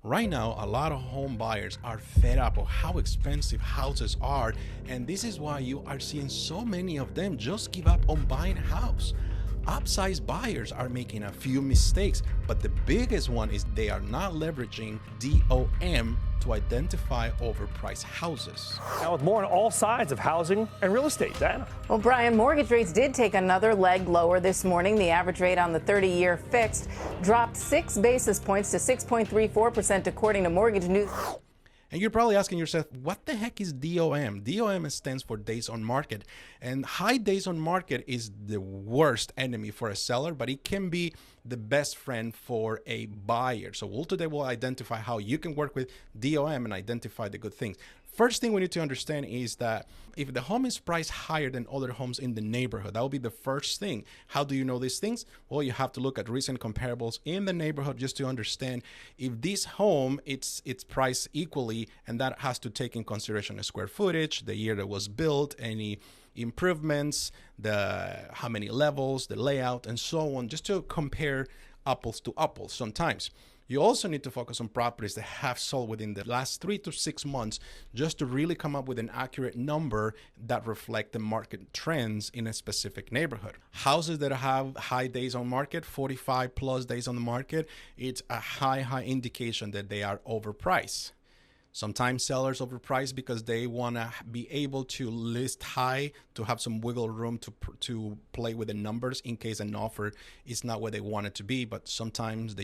Right now, a lot of home buyers are fed up of how expensive houses are, and this is why you are seeing so many of them just give up on buying a house. Upsized buyers are making a few mistakes, but the biggest one is they are not leveraging DOM to identify overpriced houses. Now with more on all sides of housing and real estate, Diana. Well, Brian, mortgage rates did take another leg lower this morning. The average rate on the 30-year fixed dropped 6 basis points to 6.34%, according to Mortgage News. And you're probably asking yourself, what the heck is DOM? DOM stands for days on market. And high days on market is the worst enemy for a seller, but it can be the best friend for a buyer. So today we'll identify how you can work with DOM and identify the good things. First thing we need to understand is that if the home is priced higher than other homes in the neighborhood, that will be the first thing. How do you know these things? Well, you have to look at recent comparables in the neighborhood just to understand if this home it's priced equally, and that has to take in consideration the square footage, the year that was built, any improvements, how many levels, the layout, and so on, just to compare apples to apples. Sometimes you also need to focus on properties that have sold within the last 3 to 6 months, just to really come up with an accurate number that reflect the market trends in a specific neighborhood. Houses that have high days on market, 45 plus days on the market, it's a high indication that they are overpriced. Sometimes sellers overprice because they want to be able to list high to have some wiggle room to play with the numbers in case an offer is not where they want it to be. But sometimes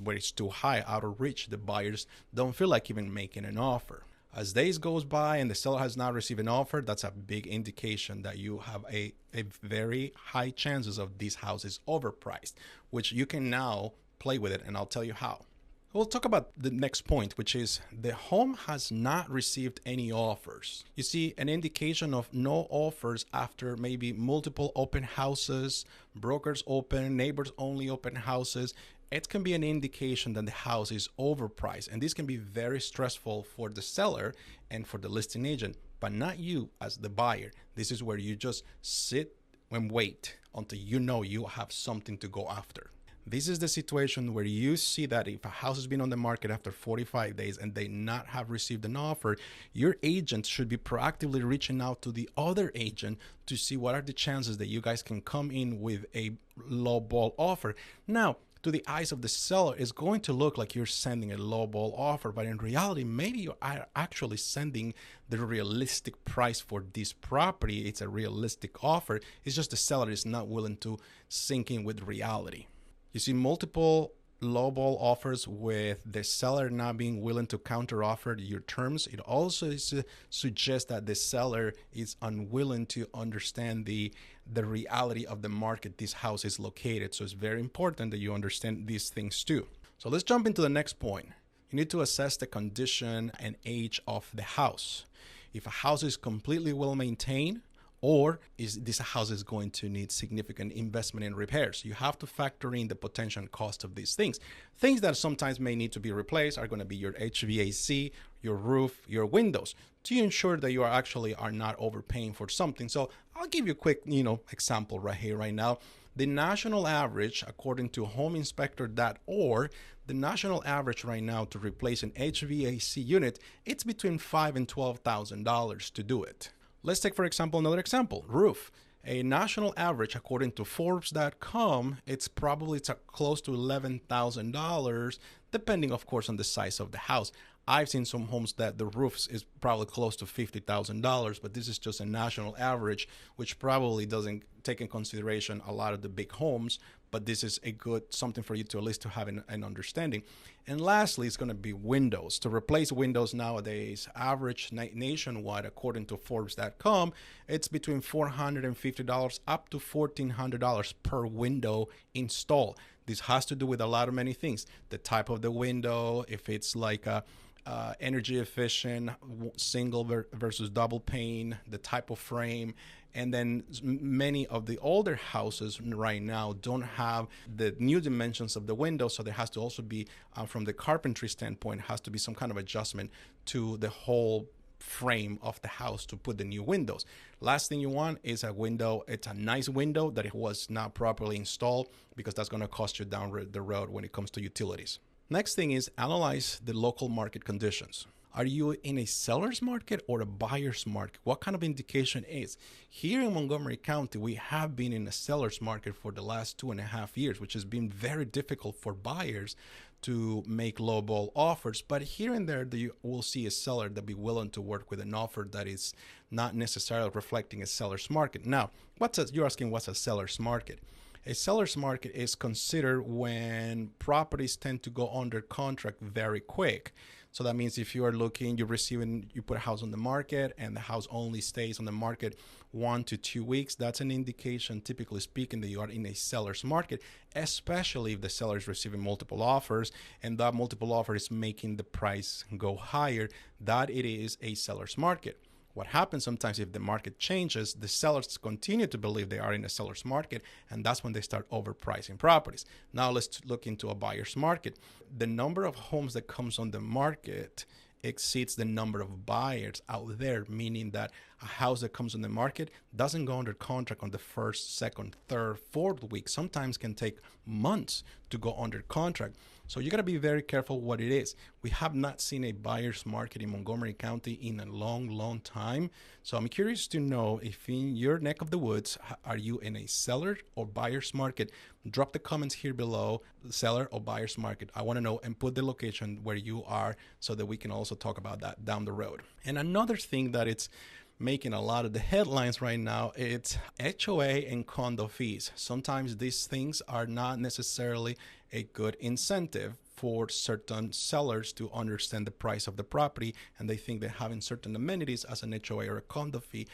where it's too high, out of reach, the buyers don't feel like even making an offer. As days goes by and the seller has not received an offer, that's a big indication that you have a very high chances of this house is overpriced, which you can now play with it, and I'll tell you how. We'll talk about the next point, which is the home has not received any offers. You see, an indication of no offers after maybe multiple open houses, brokers open, neighbors only open houses. It can be an indication that the house is overpriced. And this can be very stressful for the seller and for the listing agent, but not you as the buyer. This is where you just sit and wait until you know you have something to go after. This is the situation where you see that if a house has been on the market after 45 days and they not have received an offer, your agent should be proactively reaching out to the other agent to see what are the chances that you guys can come in with a lowball offer. Now, to the eyes of the seller, it's going to look like you're sending a lowball offer, but in reality, maybe you are actually sending the realistic price for this property. It's a realistic offer. It's just the seller is not willing to sink in with reality. You see multiple lowball offers with the seller not being willing to counteroffer your terms. It also suggests that the seller is unwilling to understand the reality of the market this house is located. So it's very important that you understand these things too. So let's jump into the next point. You need to assess the condition and age of the house. If a house is completely well maintained, or is this house is going to need significant investment in repairs? You have to factor in the potential cost of these things. Things that sometimes may need to be replaced are going to be your HVAC, your roof, your windows, to ensure that you are not overpaying for something. So I'll give you a quick, example right here, right now. The national average, according to homeinspector.org, the national average right now to replace an HVAC unit, it's between $5,000 and $12,000 to do it. Let's take, for example, another example, roof. A national average, according to Forbes.com, it's close to $11,000, depending, of course, on the size of the house. I've seen some homes that the roof is probably close to $50,000, but this is just a national average, which probably doesn't take in consideration a lot of the big homes, but this is something for you to at least to have an understanding. And lastly, it's going to be windows. To replace windows nowadays, average nationwide, according to Forbes.com, it's between $450 up to $1,400 per window installed. This has to do with many things. The type of the window, if it's like a energy efficient, single versus double pane, the type of frame. And then many of the older houses right now don't have the new dimensions of the window. So there has to also be, from the carpentry standpoint, has to be some kind of adjustment to the whole frame of the house to put the new windows. Last thing you want is a window. It's a nice window that it was not properly installed, because that's going to cost you down the road when it comes to utilities. Next thing is analyze the local market conditions. Are you in a seller's market or a buyer's market? What kind of indication is? Here in Montgomery County, we have been in a seller's market for the last 2.5 years, which has been very difficult for buyers to make lowball offers. But here and there, you will see a seller that be willing to work with an offer that is not necessarily reflecting a seller's market. Now, you're asking what's a seller's market? A seller's market is considered when properties tend to go under contract very quick. So that means if you are looking, you put a house on the market and the house only stays on the market 1 to 2 weeks, that's an indication, typically speaking, that you are in a seller's market, especially if the seller is receiving multiple offers and that multiple offer is making the price go higher, that it is a seller's market. What happens sometimes if the market changes, the sellers continue to believe they are in a seller's market, and that's when they start overpricing properties. Now let's look into a buyer's market. The number of homes that comes on the market exceeds the number of buyers out there, meaning that a house that comes on the market doesn't go under contract on the first, second, third, fourth week. Sometimes can take months to go under contract. So you got to be very careful what it is. We have not seen a buyer's market in Montgomery County in a long, long time. So I'm curious to know if in your neck of the woods, are you in a seller or buyer's market? Drop the comments here below, seller or buyer's market. I want to know, and put the location where you are so that we can also talk about that down the road. And another thing that it's making a lot of the headlines right now, it's HOA and condo fees. Sometimes these things are not necessarily a good incentive for certain sellers to understand the price of the property, and they think that having certain amenities as an HOA or a condo fee.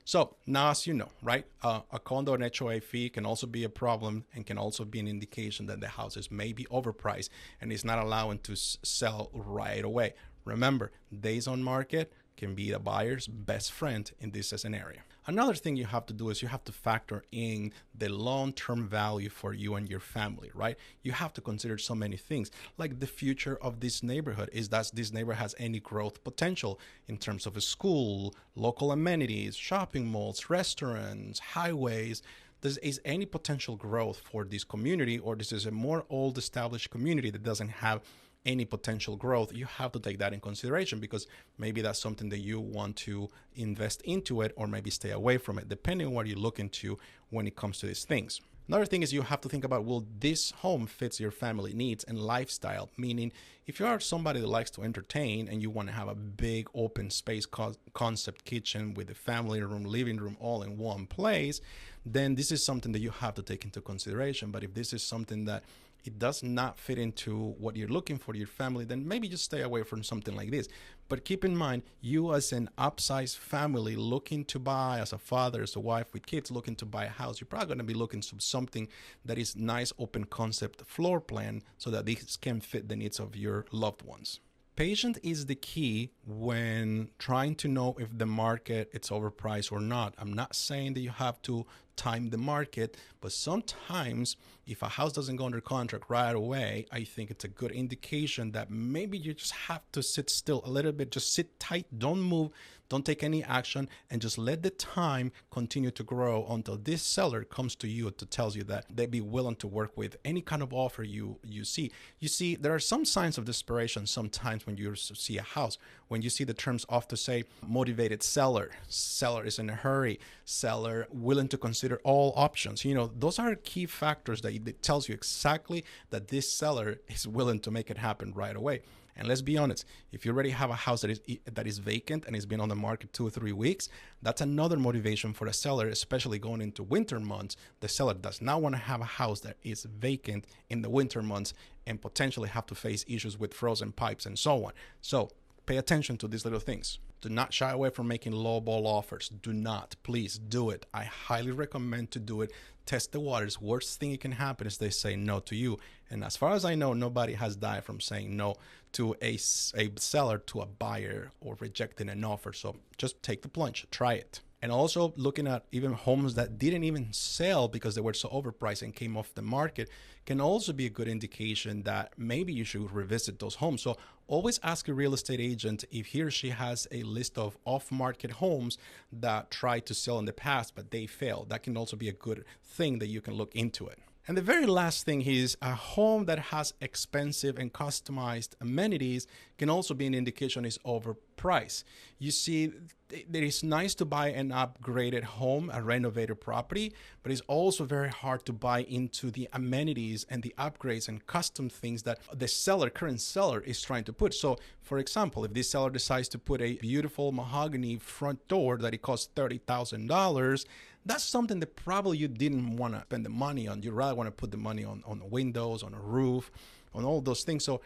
So now, as you know, right, a condo and HOA fee can also be a problem and can also be an indication that the houses may be overpriced and is not allowing to sell right away. Remember, days on market can be the buyer's best friend in this scenario. Another thing you have to do is you have to factor in the long-term value for you and your family, right? You have to consider so many things, like the future of this neighborhood. Is that this neighborhood has any growth potential in terms of a school, local amenities, shopping malls, restaurants, highways? Is any potential growth for this community, or this is a more old established community that doesn't have any potential growth? You have to take that in consideration, because maybe that's something that you want to invest into it, or maybe stay away from it, depending on what you look into when it comes to these things. Another thing is you have to think about, will this home fits your family needs and lifestyle? Meaning, if you are somebody that likes to entertain and you want to have a big open space concept kitchen with a family room, living room, all in one place, then this is something that you have to take into consideration. But if this is something that it does not fit into what you're looking for your family, then maybe just stay away from something like this. But keep in mind, you as an upsized family looking to buy, as a father, as a wife with kids looking to buy a house, you're probably going to be looking for something that is nice open concept floor plan so that this can fit the needs of your loved ones. Patience is the key when trying to know if the market is overpriced or not. I'm not saying that you have to time the market, but sometimes if a house doesn't go under contract right away, I think it's a good indication that maybe you just have to sit still a little bit, just sit tight, don't move, don't take any action, and just let the time continue to grow until this seller comes to you to tell you that they'd be willing to work with any kind of offer you see. You see, there are some signs of desperation sometimes when you see a house. When you see the terms often say motivated seller is in a hurry, seller willing to consider all options. You know, those are key factors that it tells you exactly that this seller is willing to make it happen right away. And let's be honest, if you already have a house that is vacant and it's been on the market 2 or 3 weeks, that's another motivation for a seller, especially going into winter months. The seller does not want to have a house that is vacant in the winter months and potentially have to face issues with frozen pipes and so on. So pay attention to these little things. Do not shy away from making lowball offers. Do not. Please do it. I highly recommend to do it. Test the waters. Worst thing that can happen is they say no to you. And as far as I know, nobody has died from saying no to a seller to a buyer or rejecting an offer. So just take the plunge. Try it. And also looking at even homes that didn't even sell because they were so overpriced and came off the market can also be a good indication that maybe you should revisit those homes. So always ask a real estate agent if he or she has a list of off-market homes that tried to sell in the past, but they failed. That can also be a good thing that you can look into it. And the very last thing is a home that has expensive and customized amenities can also be an indication is overpriced. You see, it is nice to buy an upgraded home, a renovated property, but it's also very hard to buy into the amenities and the upgrades and custom things that the current seller is trying to put. So for example, if this seller decides to put a beautiful mahogany front door that it costs $30,000, that's something that probably you didn't want to spend the money on. You rather want to put the money on the windows, on a roof, on all those things. So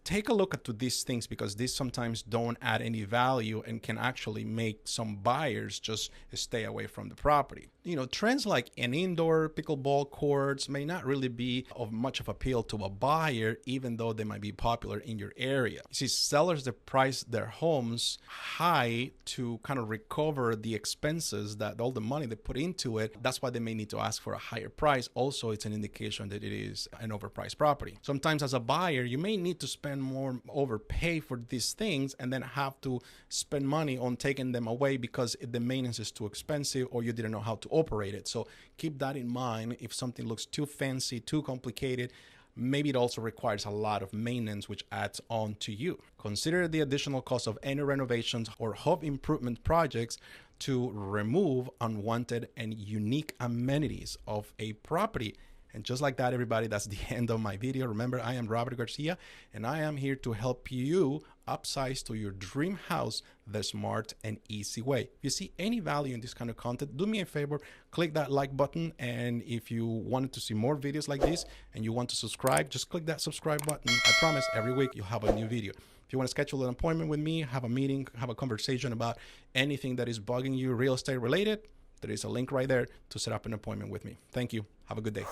take a look at these things, because these sometimes don't add any value and can actually make some buyers just stay away from the property. You know, trends like an indoor pickleball courts may not really be of much of appeal to a buyer, even though they might be popular in your area. You see, sellers that price their homes high to kind of recover the expenses, that all the money they put into it, that's why they may need to ask for a higher price. Also, it's an indication that it is an overpriced property. Sometimes as a buyer, you may need to spend more, overpay for these things, and then have to spend money on taking them away because the maintenance is too expensive or you didn't know how to operate it. So keep that in mind. If something looks too fancy, too complicated, maybe it also requires a lot of maintenance, which adds on to you. Consider the additional cost of any renovations or home improvement projects to remove unwanted and unique amenities of a property. And just like that, everybody, that's the end of my video. Remember, I am Robert Garcia, and I am here to help you upsize to your dream house the smart and easy way. If you see any value in this kind of content, do me a favor, click that like button. And if you wanted to see more videos like this and you want to subscribe, just click that subscribe button. I promise every week you'll have a new video. If you want to schedule an appointment with me, have a meeting, have a conversation about anything that is bugging you real estate related, there is a link right there to set up an appointment with me. Thank you. Have a good day.